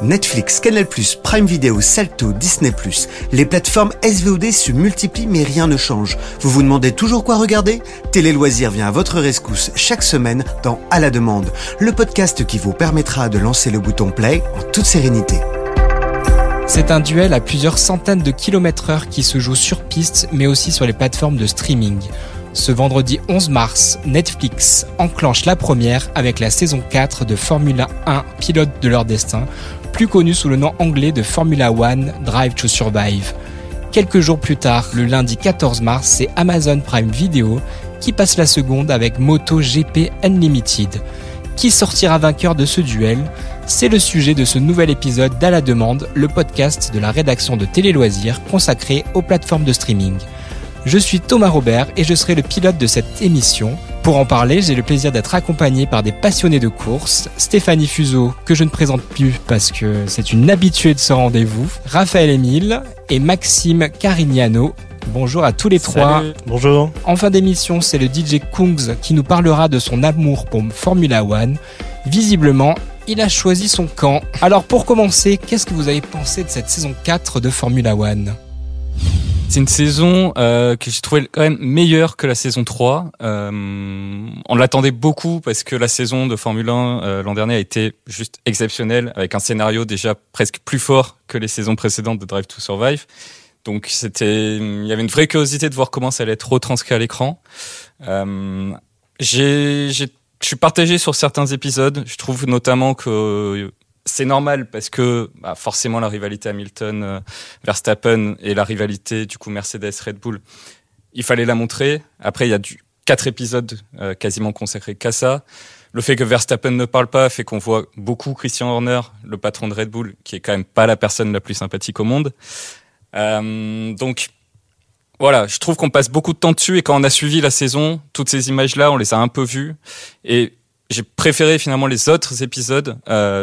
Netflix, Canal+, Prime Video, Salto, Disney+. Les plateformes SVOD se multiplient mais rien ne change. Vous vous demandez toujours quoi regarder ? Télé Loisirs vient à votre rescousse chaque semaine dans À la demande, le podcast qui vous permettra de lancer le bouton play en toute sérénité. C'est un duel à plusieurs centaines de km/h qui se joue sur piste mais aussi sur les plateformes de streaming. Ce vendredi 11 mars, Netflix enclenche la première avec la saison 4 de Formula 1 Pilote de leur destin, plus connue sous le nom anglais de Formula One Drive to Survive. Quelques jours plus tard, le lundi 14 mars, c'est Amazon Prime Video qui passe la seconde avec MotoGP Unlimited. Qui sortira vainqueur de ce duel ? C'est le sujet de ce nouvel épisode d'À la demande, le podcast de la rédaction de Télé Loisirs consacré aux plateformes de streaming. Je suis Thomas Robert et je serai le pilote de cette émission. Pour en parler, j'ai le plaisir d'être accompagné par des passionnés de course, Stéphanie Fuseau, que je ne présente plus parce que c'est une habituée de ce rendez-vous, Raphaël Émile et Maxime Carignano. Bonjour à tous les trois. Salut. Bonjour. En fin d'émission, c'est le DJ Kungs qui nous parlera de son amour pour Formula One. Visiblement, il a choisi son camp. Alors pour commencer, qu'est-ce que vous avez pensé de cette saison 4 de Formula One ? C'est une saison que j'ai trouvé quand même meilleure que la saison 3. On l'attendait beaucoup parce que la saison de Formule 1 l'an dernier a été juste exceptionnelle, avec un scénario déjà presque plus fort que les saisons précédentes de Drive to Survive. Donc il y avait une vraie curiosité de voir comment ça allait être retranscrit à l'écran. Je suis partagé sur certains épisodes. Je trouve notamment que c'est normal parce que forcément la rivalité Hamilton-Verstappen et la rivalité du coup Mercedes-Red Bull, il fallait la montrer. Après, il y a 4 épisodes quasiment consacrés qu'à ça. Le fait que Verstappen ne parle pas fait qu'on voit beaucoup Christian Horner, le patron de Red Bull, qui est quand même pas la personne la plus sympathique au monde. Donc voilà, je trouve qu'on passe beaucoup de temps dessus et quand on a suivi la saison, toutes ces images-là, on les a un peu vues et j'ai préféré finalement les autres épisodes,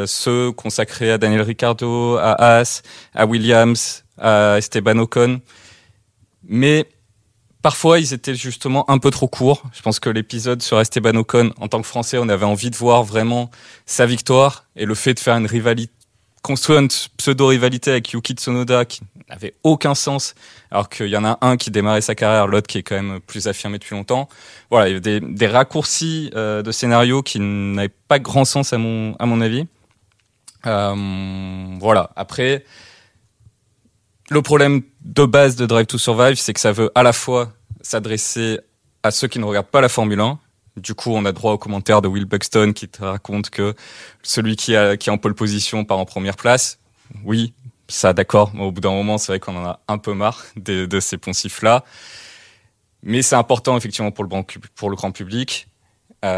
ceux consacrés à Daniel Ricciardo, à Haas, à Williams, à Esteban Ocon. Mais parfois, ils étaient justement un peu trop courts. Je pense que l'épisode sur Esteban Ocon, en tant que Français, on avait envie de voir vraiment sa victoire et le fait de faire une rivalité, construire une pseudo-rivalité avec Yuki Tsunoda qui n'avait aucun sens, alors qu'il y en a un qui démarrait sa carrière, l'autre qui est quand même plus affirmé depuis longtemps. Voilà, il y avait des raccourcis de scénario qui n'avaient pas grand sens à mon avis. Voilà. Après, le problème de base de Drive to Survive, c'est que ça veut à la fois s'adresser à ceux qui ne regardent pas la Formule 1. Du coup, on a droit aux commentaires de Will Buxton qui te raconte que celui qui est en pole position part en première place. Oui, ça d'accord. Au bout d'un moment, c'est vrai qu'on en a un peu marre de ces poncifs-là. Mais c'est important effectivement pour le grand public.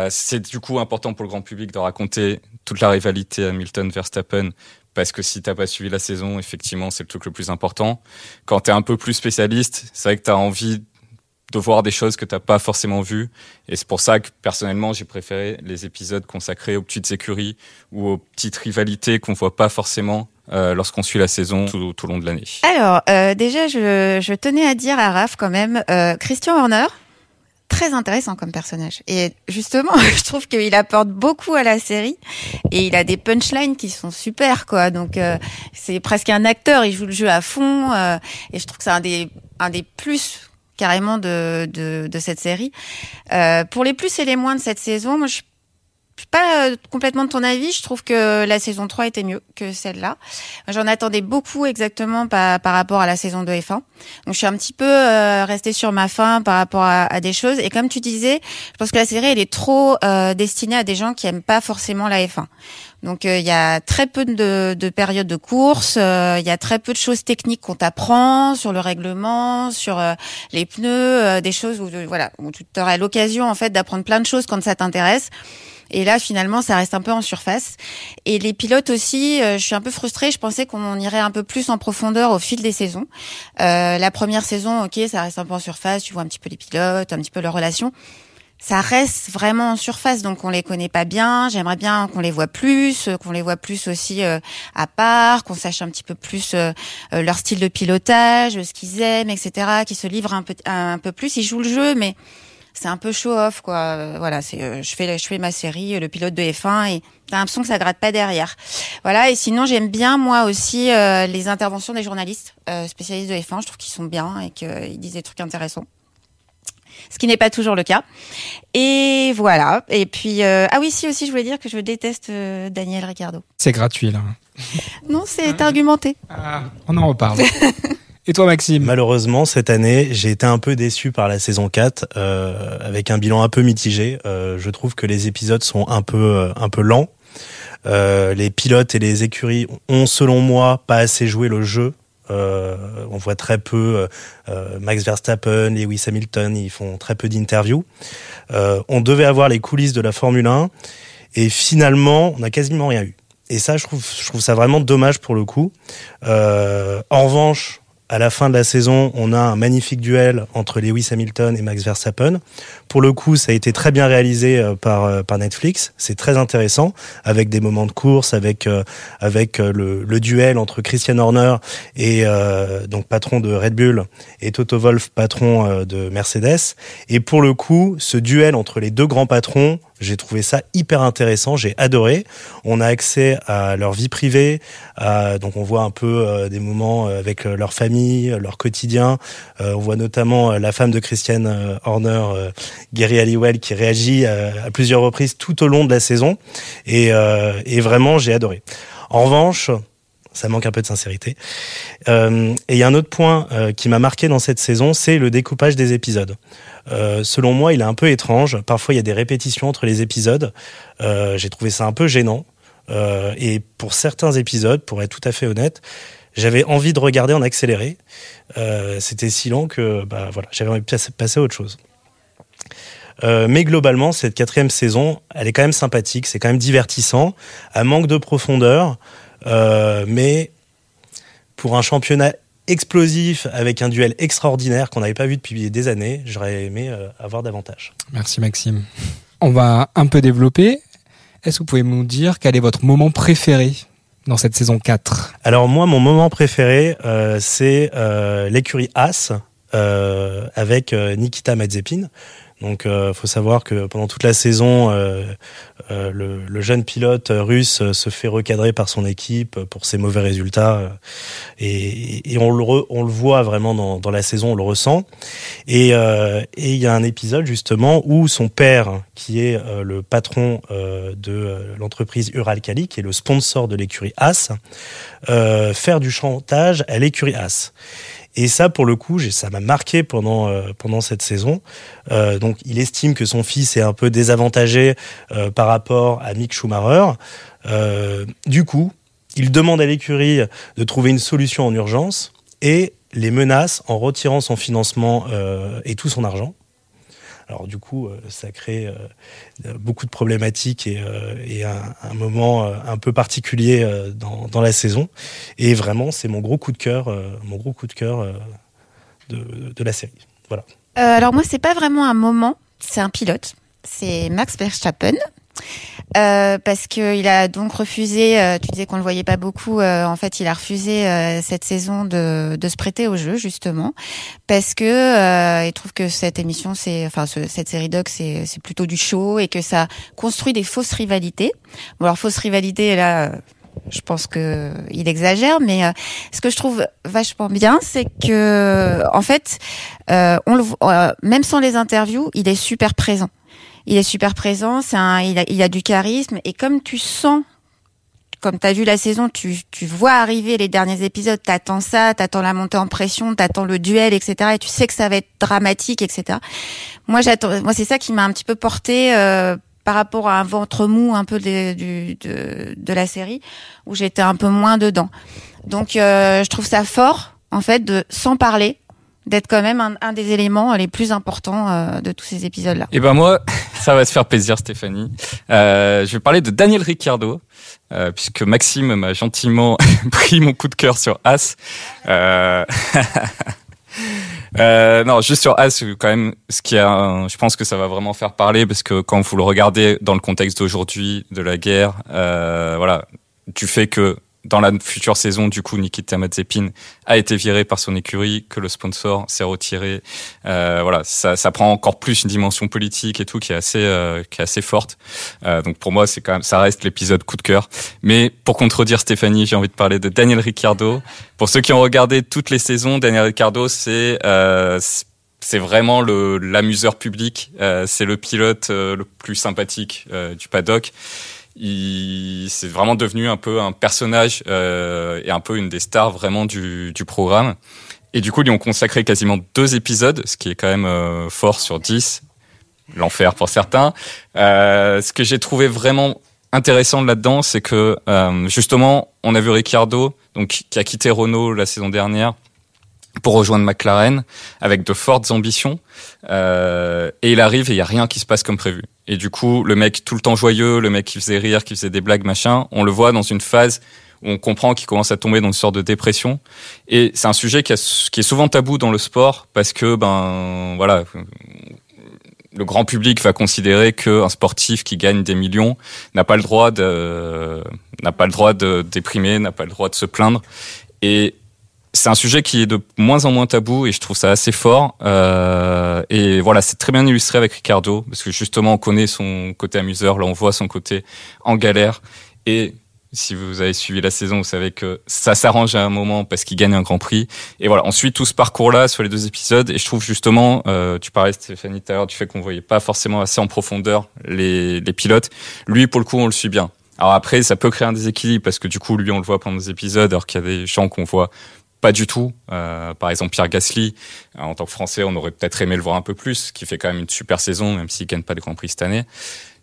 C'est du coup important pour le grand public de raconter toute la rivalité Hamilton-Verstappen parce que si t'as pas suivi la saison, effectivement, c'est le truc le plus important. Quand t'es un peu plus spécialiste, c'est vrai que t'as envie de voir des choses que t'as pas forcément vues. Et c'est pour ça que, personnellement, j'ai préféré les épisodes consacrés aux petites écuries ou aux petites rivalités qu'on voit pas forcément lorsqu'on suit la saison tout au long de l'année. Alors, déjà, je tenais à dire à Raph quand même, Christian Horner, très intéressant comme personnage. Et justement, je trouve qu'il apporte beaucoup à la série et il a des punchlines qui sont super, quoi. Donc, c'est presque un acteur, il joue le jeu à fond et je trouve que c'est un des plus carrément de cette série. Pour les plus et les moins de cette saison, moi je suis pas complètement de ton avis. Je trouve que la saison 3 était mieux que celle-là. J'en attendais beaucoup exactement par rapport à la saison de F1. Donc je suis un petit peu restée sur ma faim par rapport à des choses. Et comme tu disais, je pense que la série elle est trop destinée à des gens qui aiment pas forcément la F1. Donc il y a très peu de périodes de course, il y a très peu de choses techniques qu'on t'apprend sur le règlement, sur les pneus, des choses où tu aurais l'occasion en fait d'apprendre plein de choses quand ça t'intéresse. Et là, finalement, ça reste un peu en surface. Et les pilotes aussi, je suis un peu frustrée. Je pensais qu'on irait un peu plus en profondeur au fil des saisons. La première saison, ok, ça reste un peu en surface. Tu vois un petit peu les pilotes, un petit peu leurs relations. Ça reste vraiment en surface, donc on les connaît pas bien. J'aimerais bien qu'on les voit plus aussi à part, qu'on sache un petit peu plus leur style de pilotage, ce qu'ils aiment, etc. Qu'ils se livrent un peu plus. Ils jouent le jeu, mais c'est un peu show-off, quoi. Voilà, je fais ma série, le pilote de F1, et t'as l'impression que ça gratte pas derrière. Voilà, et sinon, j'aime bien, moi aussi, les interventions des journalistes spécialistes de F1. Je trouve qu'ils sont bien et qu'ils disent des trucs intéressants. Ce qui n'est pas toujours le cas. Et voilà. Et puis, ah oui, si aussi, je voulais dire que je déteste Daniel Ricciardo. C'est gratuit, là. Non, c'est argumenté. Ah, on en reparle. Et toi, Maxime ? Malheureusement, cette année, j'ai été un peu déçu par la saison 4, avec un bilan un peu mitigé. Je trouve que les épisodes sont un peu lents. Les pilotes et les écuries ont, selon moi, pas assez joué le jeu. On voit très peu Max Verstappen, Lewis Hamilton, ils font très peu d'interviews. On devait avoir les coulisses de la Formule 1 et finalement, on n'a quasiment rien eu. Et ça, je trouve ça vraiment dommage pour le coup. En revanche, à la fin de la saison, on a un magnifique duel entre Lewis Hamilton et Max Verstappen. Pour le coup, ça a été très bien réalisé par Netflix. C'est très intéressant, avec des moments de course, avec le duel entre Christian Horner et donc patron de Red Bull et Toto Wolff, patron de Mercedes. Et pour le coup, ce duel entre les deux grands patrons, j'ai trouvé ça hyper intéressant, j'ai adoré. On a accès à leur vie privée, donc on voit un peu des moments avec leur famille, leur quotidien. On voit notamment la femme de Christian Horner, Geri Halliwell, qui réagit à plusieurs reprises tout au long de la saison. Et vraiment, j'ai adoré. En revanche, ça manque un peu de sincérité. Et il y a un autre point qui m'a marqué dans cette saison, c'est le découpage des épisodes. Selon moi, il est un peu étrange. Parfois, il y a des répétitions entre les épisodes. J'ai trouvé ça un peu gênant. Et pour certains épisodes, pour être tout à fait honnête, j'avais envie de regarder en accéléré. C'était si lent que voilà, j'avais envie de passer à autre chose. Mais globalement, cette 4e saison, elle est quand même sympathique, c'est quand même divertissant. Elle manque de profondeur, mais pour un championnat explosif avec un duel extraordinaire qu'on n'avait pas vu depuis des années, j'aurais aimé avoir davantage. Merci Maxime. On va un peu développer. Est-ce que vous pouvez nous dire quel est votre moment préféré dans cette saison 4 ? Alors moi, mon moment préféré, c'est l'écurie Haas avec Nikita Mazepin. Donc, faut savoir que pendant toute la saison, le jeune pilote russe se fait recadrer par son équipe pour ses mauvais résultats, et on le voit vraiment dans la saison, on le ressent. Et il y a un épisode justement où son père, qui est le patron de l'entreprise Uralkali, qui est le sponsor de l'écurie Haas, faire du chantage à l'écurie Haas. Et ça, pour le coup, ça m'a marqué pendant cette saison. Donc, il estime que son fils est un peu désavantagé par rapport à Mick Schumacher. Du coup, il demande à l'écurie de trouver une solution en urgence et les menace en retirant son financement et tout son argent. Alors du coup, ça crée beaucoup de problématiques et un moment un peu particulier dans la saison. Et vraiment, c'est mon gros coup de cœur de la série. Voilà. Alors moi, c'est pas vraiment un moment, c'est un pilote. C'est Max Verstappen. Parce que il a donc refusé, tu disais qu'on le voyait pas beaucoup, en fait il a refusé cette saison de se prêter au jeu justement parce que il trouve que cette émission cette série doc c'est plutôt du show et que ça construit des fausses rivalités. Bon alors fausses rivalités là je pense que il exagère, mais ce que je trouve vachement bien, c'est que en fait même sans les interviews, il est super présent. Il est super présent, il a du charisme, et comme tu sens, comme t'as vu la saison, tu vois arriver les derniers épisodes, t'attends la montée en pression, t'attends le duel, etc. Et tu sais que ça va être dramatique, etc. Moi c'est ça qui m'a un petit peu porté par rapport à un ventre mou un peu de la série, où j'étais un peu moins dedans. Donc je trouve ça fort, en fait, sans parler, d'être quand même un des éléments les plus importants de tous ces épisodes-là. Et ben moi, ça va te faire plaisir, Stéphanie. Je vais parler de Daniel Ricciardo, puisque Maxime m'a gentiment pris mon coup de cœur sur Haas. Non, juste sur Haas, quand même, je pense que ça va vraiment faire parler, parce que quand vous le regardez dans le contexte d'aujourd'hui, de la guerre, voilà, du fait que dans la future saison, du coup, Nikita Mazepin a été viré par son écurie, que le sponsor s'est retiré. Voilà, ça prend encore plus une dimension politique et tout qui est assez forte. Donc pour moi, c'est quand même, ça reste l'épisode coup de cœur. Mais pour contredire Stéphanie, j'ai envie de parler de Daniel Ricciardo. Pour ceux qui ont regardé toutes les saisons, Daniel Ricciardo, c'est vraiment l'amuseur public. C'est le pilote le plus sympathique du paddock. C'est vraiment devenu un peu un personnage et un peu une des stars vraiment du programme. Et du coup, ils lui ont consacré quasiment 2 épisodes, ce qui est quand même fort sur 10. L'enfer pour certains. Ce que j'ai trouvé vraiment intéressant là-dedans, c'est que justement, on a vu Ricciardo, donc qui a quitté Renault la saison dernière pour rejoindre McLaren avec de fortes ambitions. Et il arrive et il y a rien qui se passe comme prévu. Et du coup, le mec tout le temps joyeux, le mec qui faisait rire, qui faisait des blagues, machin, on le voit dans une phase où on comprend qu'il commence à tomber dans une sorte de dépression. Et c'est un sujet qui est souvent tabou dans le sport parce que, voilà, le grand public va considérer qu'un sportif qui gagne des millions n'a pas le droit de déprimer, n'a pas le droit de se plaindre. Et c'est un sujet qui est de moins en moins tabou et je trouve ça assez fort. Et voilà, c'est très bien illustré avec Ricciardo parce que justement on connaît son côté amuseur, là on voit son côté en galère. Et si vous avez suivi la saison, vous savez que ça s'arrange à un moment parce qu'il gagne un Grand Prix. Et voilà, on suit tout ce parcours-là sur les 2 épisodes et je trouve justement, tu parlais Stéphanie tout à l'heure du fait qu'on voyait pas forcément assez en profondeur les pilotes. Lui, pour le coup, on le suit bien. Alors après, ça peut créer un déséquilibre parce que du coup, lui, on le voit pendant des épisodes alors qu'il y a des gens qu'on voit pas du tout. Par exemple, Pierre Gasly, en tant que Français, on aurait peut-être aimé le voir un peu plus, qui fait quand même une super saison, même s'il gagne pas de Grand Prix cette année.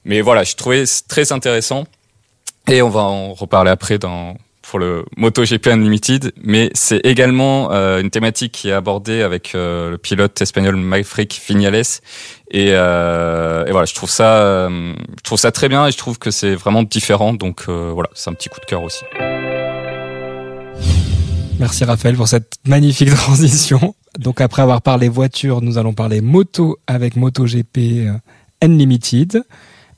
Mais voilà, je trouvais très intéressant. Et on va en reparler après pour le MotoGP Unlimited. Mais c'est également une thématique qui est abordée avec le pilote espagnol Maverick Viñales. Et voilà, je trouve ça très bien et je trouve que c'est vraiment différent. Donc voilà, c'est un petit coup de cœur aussi. Merci Raphaël pour cette magnifique transition. Donc après avoir parlé voiture, nous allons parler moto avec MotoGP Unlimited.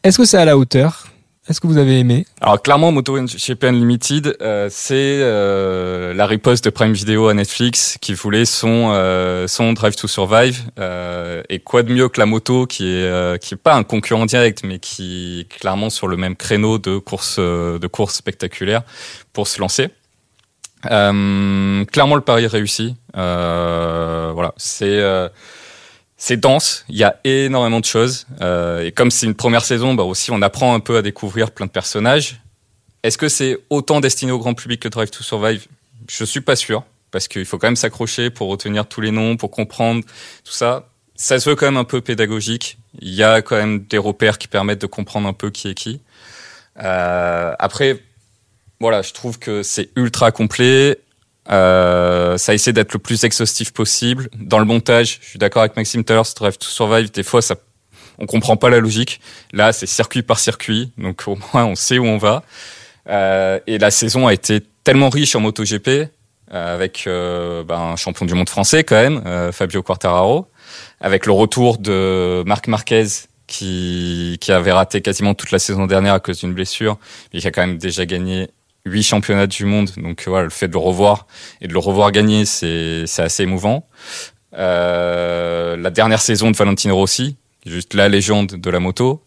Est-ce que c'est à la hauteur ? Est-ce que vous avez aimé ? Alors clairement, MotoGP Unlimited, c'est la riposte de Prime Video à Netflix qui voulait son Drive to Survive. Et quoi de mieux que la moto qui est pas un concurrent direct, mais qui est clairement sur le même créneau de course spectaculaire pour se lancer. Clairement le pari réussi. Voilà, c'est dense, il y a énormément de choses et comme c'est une première saison, aussi on apprend un peu à découvrir plein de personnages. Est-ce que c'est autant destiné au grand public que Drive to Survive ? Je suis pas sûr parce qu'il faut quand même s'accrocher pour retenir tous les noms, pour comprendre tout ça. Ça se veut quand même un peu pédagogique. Il y a quand même des repères qui permettent de comprendre un peu qui est qui. Après, voilà, je trouve que c'est ultra complet. Ça essaie d'être le plus exhaustif possible. Dans le montage, je suis d'accord avec Maxime tout à l'heure, Drive to Survive, des fois, on comprend pas la logique. Là, c'est circuit par circuit, donc au moins, on sait où on va. Et la saison a été tellement riche en MotoGP, avec un champion du monde français quand même, Fabio Quartararo, avec le retour de Marc Marquez, qui avait raté quasiment toute la saison dernière à cause d'une blessure, mais qui a quand même déjà gagné 8 championnats du monde, donc voilà, le fait de le revoir et de le revoir gagner, c'est assez émouvant. La dernière saison de Valentino Rossi, juste la légende de la moto.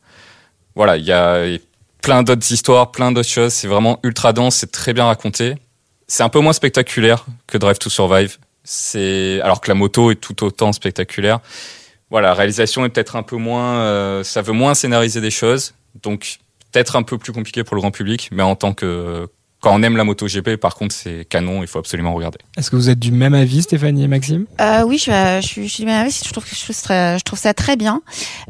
Voilà, il y a plein d'autres histoires, plein d'autres choses. C'est vraiment ultra dense, c'est très bien raconté. C'est un peu moins spectaculaire que Drive to Survive. Alors que la moto est tout autant spectaculaire. Voilà, la réalisation est peut-être un peu moins, ça veut moins scénariser des choses, donc peut-être un peu plus compliqué pour le grand public, mais en tant que quand on aime la MotoGP, par contre, c'est canon, il faut absolument regarder. Est-ce que vous êtes du même avis, Stéphanie et Maxime ? Oui, je suis du même avis. Je trouve ça très bien.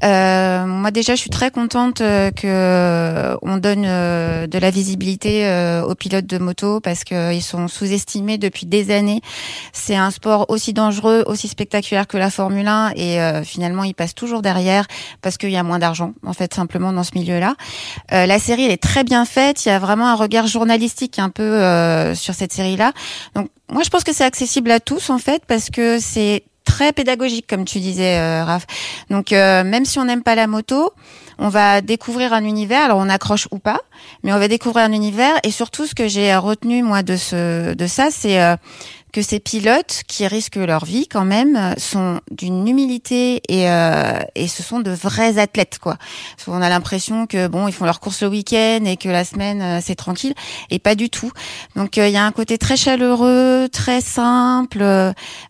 Moi, déjà, je suis très contente que on donne de la visibilité aux pilotes de moto parce que ils sont sous-estimés depuis des années. C'est un sport aussi dangereux, aussi spectaculaire que la Formule 1 et finalement, ils passent toujours derrière parce qu'il y a moins d'argent, en fait, simplement dans ce milieu-là. La série, elle est très bien faite. Il y a vraiment un regard journalistique un peu sur cette série-là. Donc moi je pense que c'est accessible à tous en fait parce que c'est très pédagogique comme tu disais Raph. Donc même si on n'aime pas la moto, on va découvrir un univers. Alors on accroche ou pas, mais on va découvrir un univers. Et surtout, ce que j'ai retenu moi de ça, c'est que ces pilotes qui risquent leur vie quand même sont d'une humilité et ce sont de vrais athlètes, quoi. Parce qu'on a l'impression que bon, ils font leur course le week-end et que la semaine c'est tranquille, et pas du tout. Donc il y a un côté très chaleureux, très simple,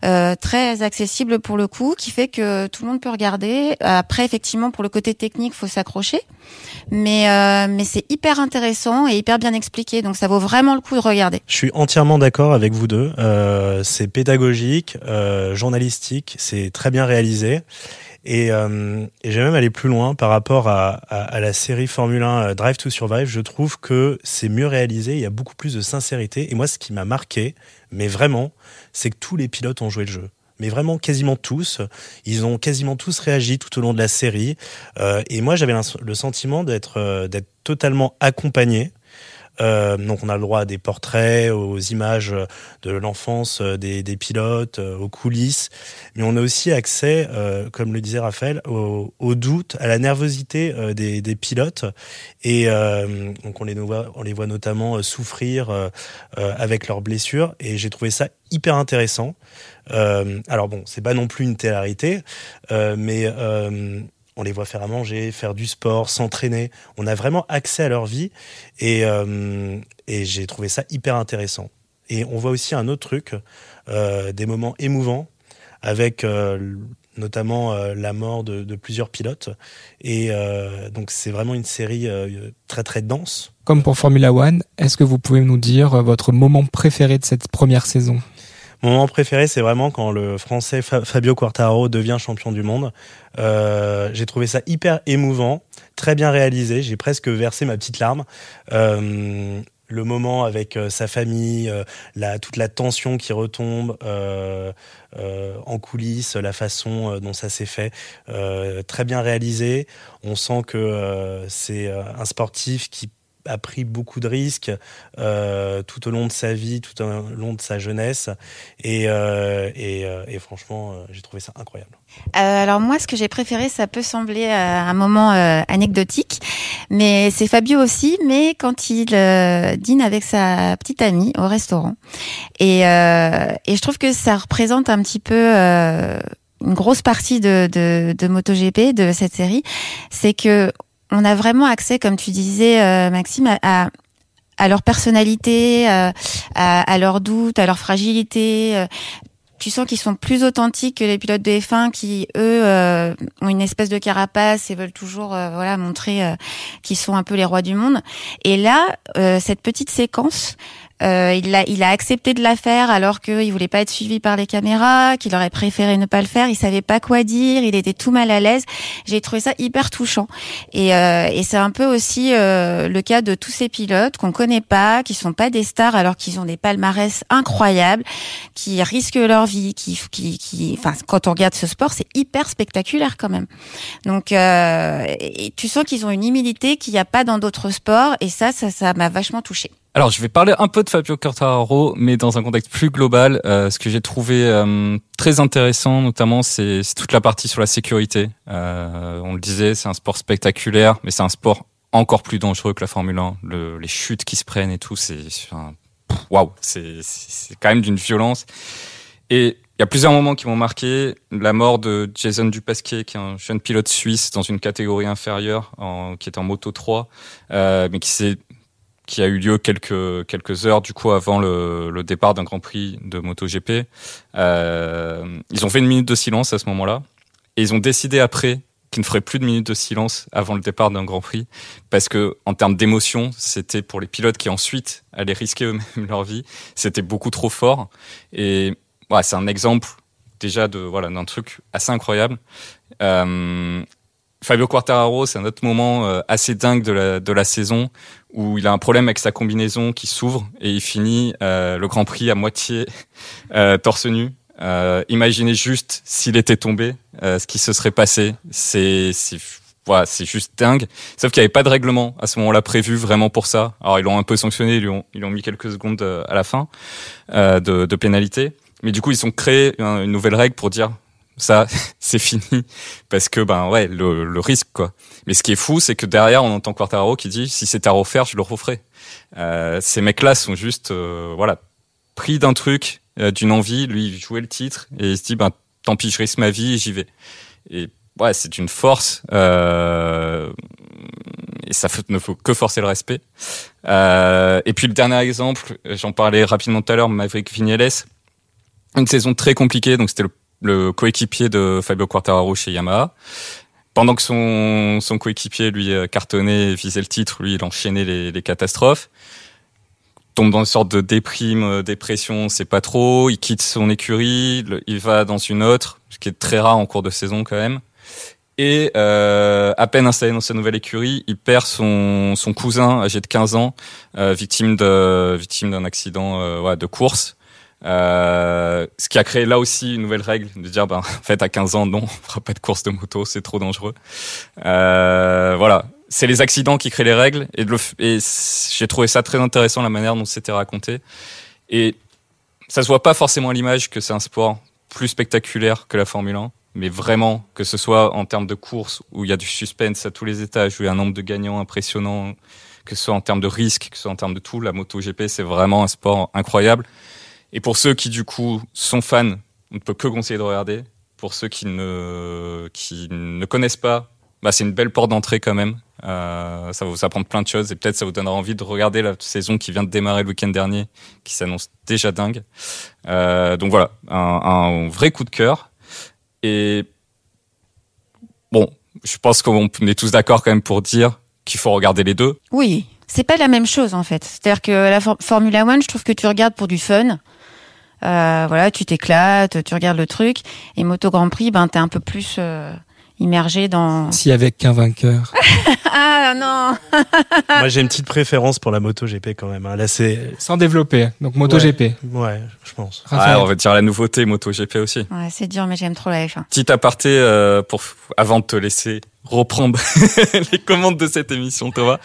très accessible pour le coup, qui fait que tout le monde peut regarder. Après, effectivement, pour le côté technique, faut s'accrocher, mais c'est hyper intéressant et hyper bien expliqué, donc ça vaut vraiment le coup de regarder. Je suis entièrement d'accord avec vous deux. C'est pédagogique, journalistique, c'est très bien réalisé. Et j'ai même allé plus loin par rapport à la série Formule 1 Drive to Survive. Je trouve que c'est mieux réalisé, il y a beaucoup plus de sincérité. Et moi, ce qui m'a marqué, mais vraiment, c'est que tous les pilotes ont joué le jeu. Mais vraiment quasiment tous. Ils ont quasiment tous réagi tout au long de la série. Et moi, j'avais le sentiment d'être totalement accompagné. Donc on a le droit à des portraits, aux images de l'enfance des pilotes, aux coulisses, mais on a aussi accès, comme le disait Raphaël, au doute, à la nervosité des pilotes, et donc on les voit notamment souffrir avec leurs blessures, et j'ai trouvé ça hyper intéressant. Alors bon, c'est pas non plus une télé-réalité, mais on les voit faire à manger, faire du sport, s'entraîner. On a vraiment accès à leur vie, et j'ai trouvé ça hyper intéressant. Et on voit aussi un autre truc, des moments émouvants, avec notamment la mort de plusieurs pilotes. Et donc c'est vraiment une série très très dense. Comme pour Formula One, est-ce que vous pouvez nous dire votre moment préféré de cette première saison ? Mon moment préféré, c'est vraiment quand le Français Fabio Quartararo devient champion du monde. J'ai trouvé ça hyper émouvant, très bien réalisé. J'ai presque versé ma petite larme. Le moment avec sa famille, toute la tension qui retombe en coulisses, la façon dont ça s'est fait, très bien réalisé. On sent que c'est un sportif qui a pris beaucoup de risques tout au long de sa vie, tout au long de sa jeunesse, et franchement, j'ai trouvé ça incroyable. Alors moi, ce que j'ai préféré, ça peut sembler un moment anecdotique, mais c'est Fabio aussi, mais quand il dîne avec sa petite amie au restaurant, et je trouve que ça représente un petit peu une grosse partie de MotoGP, de cette série, c'est que on a vraiment accès, comme tu disais, Maxime, à leur personnalité, à leurs doutes, à leur fragilité. Tu sens qu'ils sont plus authentiques que les pilotes de F1 qui, eux, ont une espèce de carapace et veulent toujours montrer qu'ils sont un peu les rois du monde. Et là, cette petite séquence, il a accepté de la faire alors qu'il voulait pas être suivi par les caméras, qu'il aurait préféré ne pas le faire, il savait pas quoi dire, il était tout mal à l'aise. J'ai trouvé ça hyper touchant. Et c'est un peu aussi le cas de tous ces pilotes qu'on connaît pas, qui sont pas des stars alors qu'ils ont des palmarès incroyables, qui risquent leur vie, enfin, quand on regarde ce sport, c'est hyper spectaculaire quand même. Donc, et tu sens qu'ils ont une humilité qu'il n'y a pas dans d'autres sports, et ça m'a vachement touchée. Alors, je vais parler un peu de Fabio Quartararo, mais dans un contexte plus global. Ce que j'ai trouvé très intéressant, notamment, c'est toute la partie sur la sécurité. On le disait, c'est un sport spectaculaire, mais c'est un sport encore plus dangereux que la Formule 1. Les chutes qui se prennent et tout, c'est waouh, c'est quand même d'une violence. Et il y a plusieurs moments qui m'ont marqué. La mort de Jason Dupasquier, qui est un jeune pilote suisse dans une catégorie inférieure, qui est en Moto 3, mais qui a eu lieu quelques heures du coup avant le départ d'un Grand Prix de MotoGP. Ils ont fait une minute de silence à ce moment-là, et ils ont décidé après qu'ils ne feraient plus de minute de silence avant le départ d'un Grand Prix, parce que en termes d'émotion, c'était pour les pilotes qui ensuite allaient risquer eux-mêmes leur vie, c'était beaucoup trop fort. Et ouais, c'est un exemple déjà d'un truc assez incroyable. Fabio Quartararo, c'est un autre moment assez dingue de la saison, où il a un problème avec sa combinaison qui s'ouvre et il finit le Grand Prix à moitié torse nu. Imaginez juste s'il était tombé, ce qui se serait passé. C'est juste dingue. Sauf qu'il n'y avait pas de règlement à ce moment-là prévu vraiment pour ça. Alors ils l'ont un peu sanctionné, ils ont mis quelques secondes à la fin de pénalité. Mais du coup ils ont créé une nouvelle règle pour dire ça, c'est fini. Parce que, le risque, quoi. Mais ce qui est fou, c'est que derrière, on entend Quartararo qui dit, si c'était à refaire, je le referais. Ces mecs-là sont juste, pris d'un truc, d'une envie. Lui, il jouait le titre et il se dit, tant pis, je risque ma vie et j'y vais. Et, c'est une force, et ça ne faut que forcer le respect. Et puis, le dernier exemple, j'en parlais rapidement tout à l'heure, Maverick Viñales. Une saison très compliquée, donc c'était le coéquipier de Fabio Quartararo chez Yamaha. Pendant que son coéquipier, lui, cartonnait et visait le titre, lui, il enchaînait les catastrophes. Tombe dans une sorte de dépression, on sait pas trop. Il quitte son écurie, il va dans une autre, ce qui est très rare en cours de saison quand même. Et à peine installé dans sa nouvelle écurie, il perd son cousin âgé de 15 ans, victime d'un accident de course. Ce qui a créé là aussi une nouvelle règle de dire en fait à 15 ans non, on fera pas de course de moto, c'est trop dangereux. C'est les accidents qui créent les règles et j'ai trouvé ça très intéressant la manière dont c'était raconté. Et ça se voit pas forcément à l'image que c'est un sport plus spectaculaire que la Formule 1, mais vraiment que ce soit en termes de course où il y a du suspense à tous les étages, où il y a un nombre de gagnants impressionnant, que ce soit en termes de risque, que ce soit en termes de tout, la MotoGP c'est vraiment un sport incroyable. Et pour ceux qui, du coup, sont fans, on ne peut que conseiller de regarder. Pour ceux qui ne connaissent pas, c'est une belle porte d'entrée quand même. Ça va vous apprendre plein de choses et peut-être ça vous donnera envie de regarder la saison qui vient de démarrer le week-end dernier, qui s'annonce déjà dingue. Donc voilà, un vrai coup de cœur. Et bon, je pense qu'on est tous d'accord quand même pour dire qu'il faut regarder les deux. Oui, c'est pas la même chose en fait. C'est-à-dire que la Formula One, je trouve que tu regardes pour du fun. Tu t'éclates, tu regardes le truc. Et Moto Grand Prix, t'es un peu plus immergé dans... Si avec qu'un vainqueur. Ah non. Moi, j'ai une petite préférence pour la MotoGP quand même. Là, c'est... Sans développer, donc MotoGP. Ouais, je pense. On va dire la nouveauté MotoGP aussi. Ouais, c'est dur, mais j'aime trop la F1. Petit aparté avant de te laisser reprendre les commandes de cette émission, Thomas.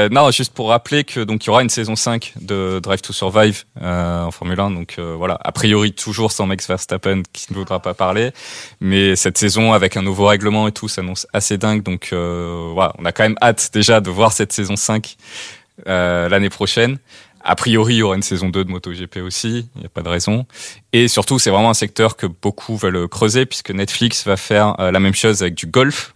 Non, juste pour rappeler que donc il y aura une saison 5 de Drive to Survive en Formule 1. Donc a priori toujours sans Max Verstappen qui ne voudra pas parler, mais cette saison avec un nouveau règlement et tout s'annonce assez dingue. Donc on a quand même hâte déjà de voir cette saison 5 l'année prochaine. A priori, il y aura une saison 2 de MotoGP aussi, il n'y a pas de raison. Et surtout, c'est vraiment un secteur que beaucoup veulent creuser, puisque Netflix va faire la même chose avec du golf.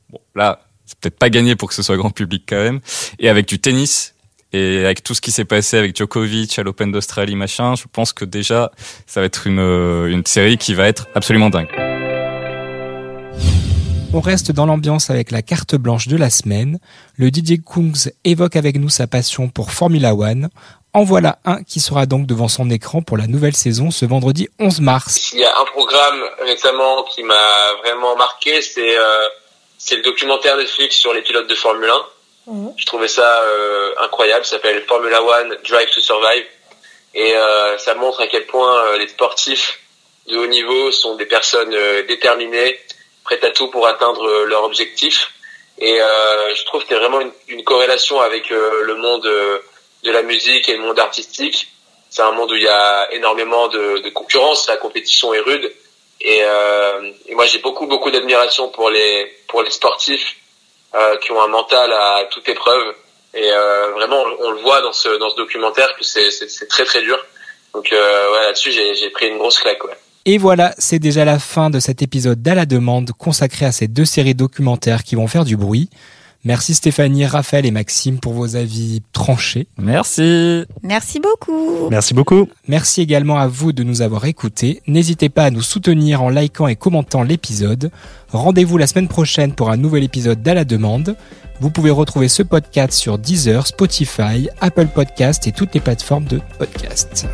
Bon, là, c'est peut-être pas gagné pour que ce soit grand public quand même. Et avec du tennis, et avec tout ce qui s'est passé avec Djokovic à l'Open d'Australie, machin, je pense que déjà, ça va être une série qui va être absolument dingue. On reste dans l'ambiance avec la carte blanche de la semaine. Le DJ Kungs évoque avec nous sa passion pour Formula One. En voilà un qui sera donc devant son écran pour la nouvelle saison ce vendredi 11 mars. Il y a un programme récemment qui m'a vraiment marqué, c'est le documentaire Netflix sur les pilotes de Formule 1. Mmh. Je trouvais ça incroyable, ça s'appelle Formula One Drive to Survive. Et ça montre à quel point les sportifs de haut niveau sont des personnes déterminées, prêtes à tout pour atteindre leur objectif. Et je trouve qu'il y a vraiment une corrélation avec le monde de la musique et le monde artistique. C'est un monde où il y a énormément de concurrence, la compétition est rude. Et moi j'ai beaucoup d'admiration pour les sportifs qui ont un mental à toute épreuve. Et vraiment on le voit dans ce documentaire que c'est très très dur. Donc là-dessus j'ai pris une grosse claque. Ouais. Et voilà, c'est déjà la fin de cet épisode d'À la demande consacré à ces deux séries documentaires qui vont faire du bruit. Merci Stéphanie, Raphaël et Maxime pour vos avis tranchés. Merci. Merci beaucoup. Merci beaucoup. Merci également à vous de nous avoir écoutés. N'hésitez pas à nous soutenir en likant et commentant l'épisode. Rendez-vous la semaine prochaine pour un nouvel épisode d'À la demande. Vous pouvez retrouver ce podcast sur Deezer, Spotify, Apple Podcasts et toutes les plateformes de podcast.